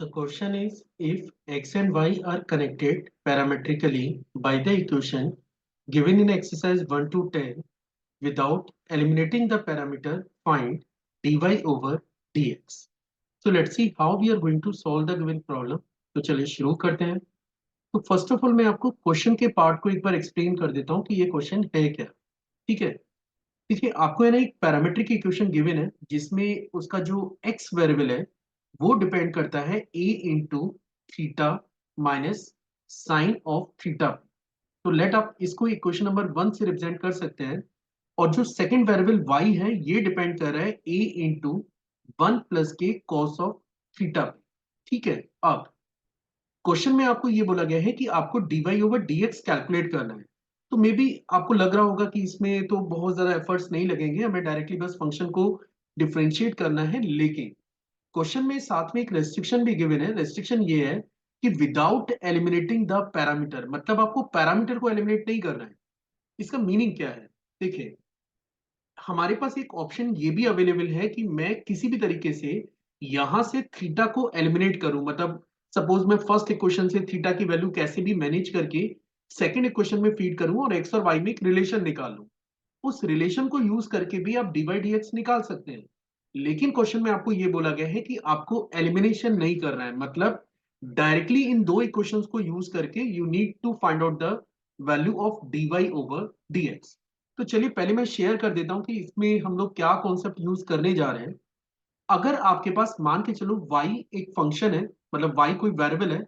The question is if x and y are connected parametrically by the equation given in exercise 1 to 10 without eliminating the parameter, find dy over dx. So let's see how we are going to solve the given problem. तो चलिए शुरू करते हैं. तो first of all मैं आपको question के part को एक बार एक्सप्लेन कर देता हूँ कि ये क्वेश्चन है क्या. ठीक है. देखिए आपको है ना एक पैरामीट्रिक इक्वेशन गिवन है जिसमें उसका जो एक्स वेरिएबल है वो डिपेंड करता है a into theta minus sine of theta. तो लेट आप इसको इक्वेशन नंबर 1 से रिप्रेजेंट कर सकते हैं. और जो सेकंड वेरिएबल y है ये डिपेंड कर रहा है a इंटू 1 प्लस के कॉस ऑफ थीटा पे. ठीक है. अब क्वेश्चन में आपको ये बोला गया है कि आपको dy ओवर dx कैलकुलेट करना है. तो मे बी आपको लग रहा होगा कि इसमें तो बहुत ज्यादा एफर्ट्स नहीं लगेंगे, हमें डायरेक्टली बस फंक्शन को डिफरेंशिएट करना है. लेकिन क्वेश्चन में साथ में एक रेस्ट्रिक्शन भी गिवन है. रेस्ट्रिक्शन ये है कि विदाउट एलिमिनेटिंग द पैरामीटर, मतलब आपको पैरामीटर को एलिमिनेट नहीं करना है. इसका मीनिंग क्या है? देखिए हमारे पास एक ऑप्शन ये भी अवेलेबल है कि मैं किसी भी तरीके से यहां से थीटा को एलिमिनेट करूं. मतलब सपोज मैं फर्स्ट इक्वेशन से थीटा की वैल्यू कैसे भी मैनेज करके सेकंड इक्वेशन में फीड करूं और एक्स और वाई में एक रिलेशन निकाल लूं. उस रिलेशन को यूज करके भी आप डी बाई डी एक्स निकाल सकते हैं. लेकिन क्वेश्चन में आपको ये बोला गया है कि आपको एलिमिनेशन नहीं करना है. मतलब डायरेक्टली इन दो इक्वेशंस को यूज करके you need to find out the value of d y over d x. तो चलिए पहले मैं शेयर कर देता हूं कि इसमें हम लोग क्या कॉन्सेप्ट यूज करने जा रहे हैं. अगर आपके पास मान के चलो y एक फंक्शन है, मतलब y कोई वेरिएबल है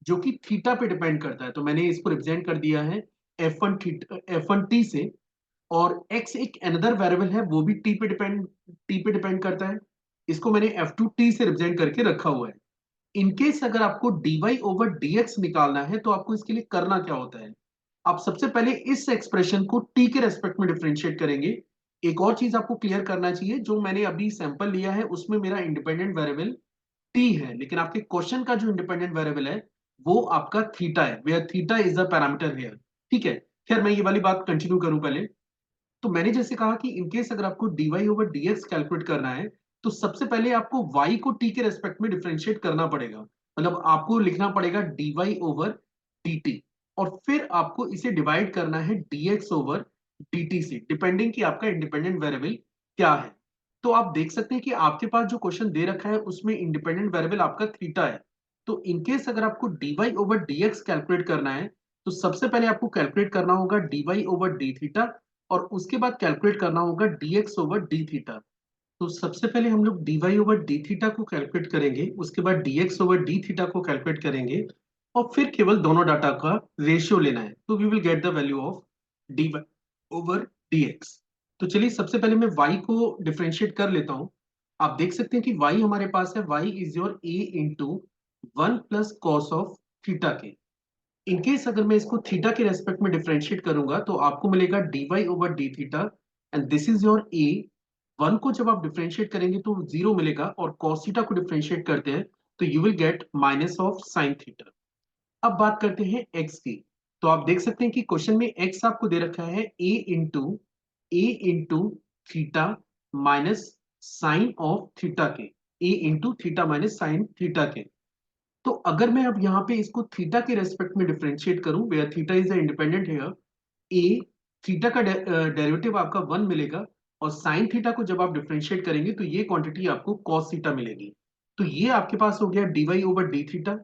जो कि थीटा पे डिपेंड करता है, तो मैंने इसको रिप्रेजेंट कर दिया है f1 थीटा f1 t से. और x एक अनदर वेरिएबल है वो भी t पे डिपेंड करता है. इसको मैंने f2 t से रिप्रेजेंट करके रखा हुआ है. इनकेस अगर आपको dy ओवर dx निकालना है तो आपको इसके लिए करना क्या होता है. आप सबसे पहले इस एक्सप्रेशन को t के रेस्पेक्ट में डिफरेंशिएट करेंगे. एक और चीज आपको क्लियर करना चाहिए, जो मैंने अभी सैंपल लिया है उसमें मेरा इंडिपेंडेंट वेरिएबल t है, लेकिन आपके क्वेश्चन का जो इंडिपेंडेंट वेरिएबल है वो आपका थीटा है, where theta is the parameter here. ठीक है. खैर मैं ये वाली बात कंटिन्यू करूं पहले. तो मैंने जैसे कहा कि इनकेस अगर आपको dy ओवर dx कैलकुलेट करना है तो सबसे पहले आपको y को t के रेस्पेक्ट में डिफरेंशिएट करना पड़ेगा. मतलब आपको लिखना पड़ेगा dy ओवर dt. और फिर आपको इसे डिवाइड करना है dx ओवर dt से, डिपेंडिंग कि आपका इंडिपेंडेंट वेरिएबल क्या है. तो आप देख सकते हैं कि आपके पास जो क्वेश्चन दे रखा है उसमें इंडिपेंडेंट वेरिएबल आपका थीटा है. तो इनकेस अगर आपको dy ओवर dx कैलकुलेट करना है तो सबसे पहले आपको कैलकुलेट करना होगा dy ओवर d थीटा और उसके बाद कैलकुलेट करना होगा dx ओवर डी थीटा. तो सबसे पहले हम लोग dy ओवर डी थीटा को कैलकुलेट करेंगे, उसके बाद dx ओवर डी थीटा को कैलकुलेट करेंगे और फिर केवल दोनों डाटा का रेशियो लेना है. तो we will get the value of dy over dx. तो चलिए सबसे पहले मैं y को डिफरेंशिएट कर लेता हूं. आप देख सकते हैं कि y हमारे पास है, y is your a into 1 plus cos of theta के. इनकेस अगर मैं इसको थीटा के रेस्पेक्ट में डिफरेंशिएट करूंगा तो आपको मिलेगा dy over D theta and this is your a. 1 को जब आप डिफरेंशिएट करेंगे तो 0 मिलेगा और cos थीटा को डिफरेंशिएट करते हैं तो you will get minus of sine theta. अब बात करते हैं x की. तो आप देख सकते हैं कि क्वेश्चन में x आपको दे रखा है a into theta minus sine of theta के, a into theta minus sine theta के. तो अगर मैं अब यहाँ पे इसको थीटा के रेस्पेक्ट में डिफरेंशिएट करूं where theta is the independent here, a theta का डेरिवेटिव आपका 1 मिलेगा और साइन थीटा को जब आप डिफरेंशिएट करेंगे तो ये क्वांटिटी आपको कॉस थीटा मिलेगी. तो ये आपके पास हो गया dy ओवर डी थीटा,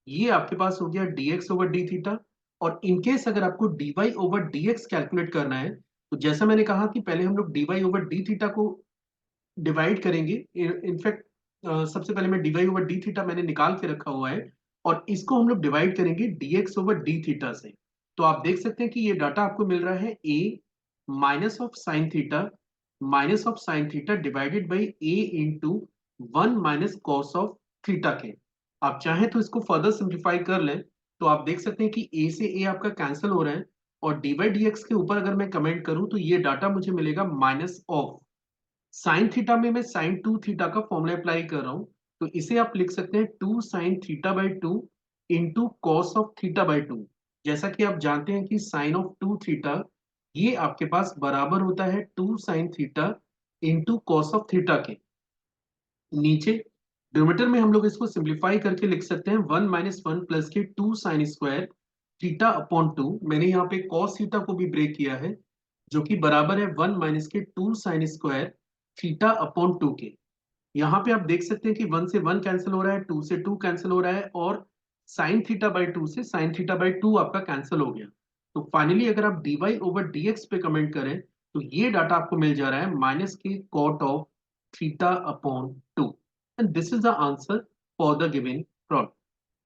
ये आपके पास हो गया dx ओवर डी थीटा. और इनकेस अगर आपको dy ओवर dx कैलकुलेट करना है तो जैसा मैंने कहा कि पहले हम लोग dy ओवर डी थीटा को डिवाइड करेंगे. इनफैक्ट सबसे पहले मैं dy ओवर डी थीटा मैंने निकाल के रखा हुआ है और इसको हम लोग डिवाइड करेंगे dx ओवर डी थीटा से. तो आप देख सकते हैं कि ये डाटा आपको मिल रहा है a minus of sine theta divided by a into 1 minus cos of theta के. आप चाहें तो इसको फर्दर सिंप्लीफाई कर लें. तो आप देख सकते हैं कि a से a आपका कैंसिल हो रहा है और डी बाई डी एक्स के ऊपर अगर मैं कमेंट करूं तो ये डाटा मुझे मिलेगा माइनस ऑफ साइन थीटा में. मैं साइन टू थीटा का फॉर्मूला अप्लाई कर रहा हूं तो इसे आप लिख सकते हैं 2 sin theta by 2 into cos of theta by 2. जैसा कि आप जानते हैं कि साइन ऑफ 2 थीटा ये आपके पास बराबर होता है 2 sin theta into cos of theta के. नीचे डिनोमिनेटर में हम लोग इसको सिंप्लीफाई करके लिख सकते हैं 1 माइनस 1 प्लस के 2 साइन स्क्वायर थीटा अपॉन 2। मैंने यहाँ पे कॉस थीटा को भी ब्रेक किया है, जो कि बराबर है 1 माइनस के 2 साइन स्क्वायर थीटा अपॉन 2 के। यहाँ पे आप देख सकते हैं कि 1 से 1 कैंसिल हो रहा है, 2 से 2 कैंसिल हो रहा है, और साइन थीटा बाई 2 से साइन थीटा बाई 2 आपका कैंसिल हो गया। तो फाइनली अगर आप dy ओवर dx पे कमेंट करें तो ये डाटा आपको मिल जा रहा है माइनस के cot of theta upon 2। And this is the answer for the given problem.